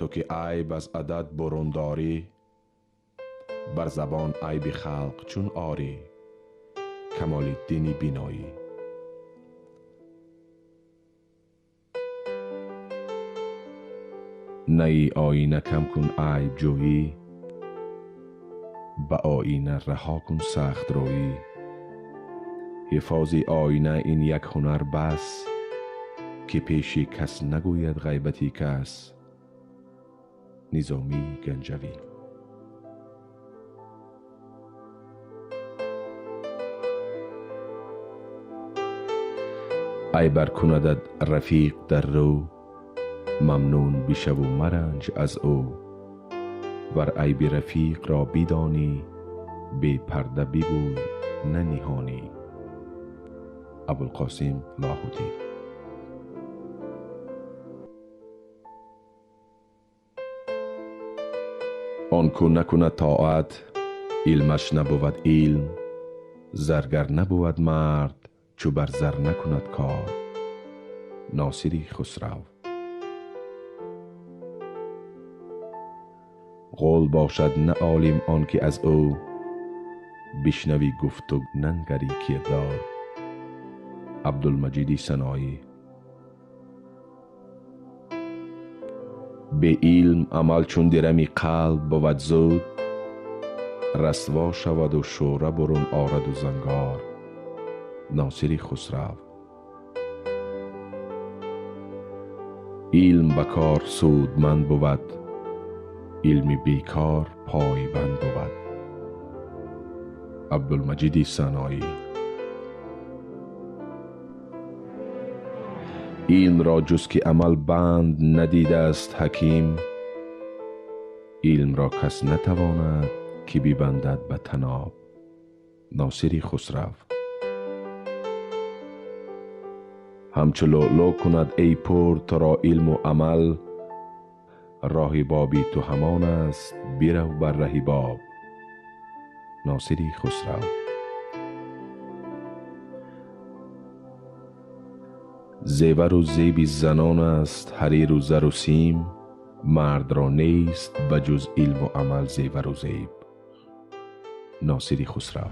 تو که عیب از عدد برون داری، بر زبان عیب خلق چون آری، کمال الدین بینایی. نی آینه کم کن عیب جویی، به آینه رها کن سخت رویی. حفاظ آینه این یک هنر بس، که پیشی کس نگوید غیبتی کس. نظامی گنجوی. ای بر کندد رفیق در رو، ممنون بشو و مرنج از او. ور عیب رفیق را بدانی، بی پرده بگوی نه نهانی. ابوالقاسم لاهوتی. آن کو نکند طاعت، علمش نبود علم. زرگر نبود مرد، چو بر زر نکند کار. ناصری خسرو. قول باشد نه عالم آن که از او، بشنوی گفت و ننگری کردار. عبدالمجید سنایی. به علم عمل چون درمی قلب بود زود، رسوا شود و شوره برون آرد و زنگار. ناصری خسرو. علم بکار سودمند بود، علم بیکار پایبند بود. عبدالمجید سنایی. علم را جز که عمل بند ندیده است حکیم، علم را کس نتواند که ببندد به طناب. ناصری خسرو. همچو لؤلؤ کند ای پر تو را علم و عمل، راه بابی تو همان است برو بر ره باب. ناصری خسرو. زیور و زیب زنان است حریر و زر و سیم، مرد را نیست بجز علم و عمل زیور و زیب. ناصری خسرو.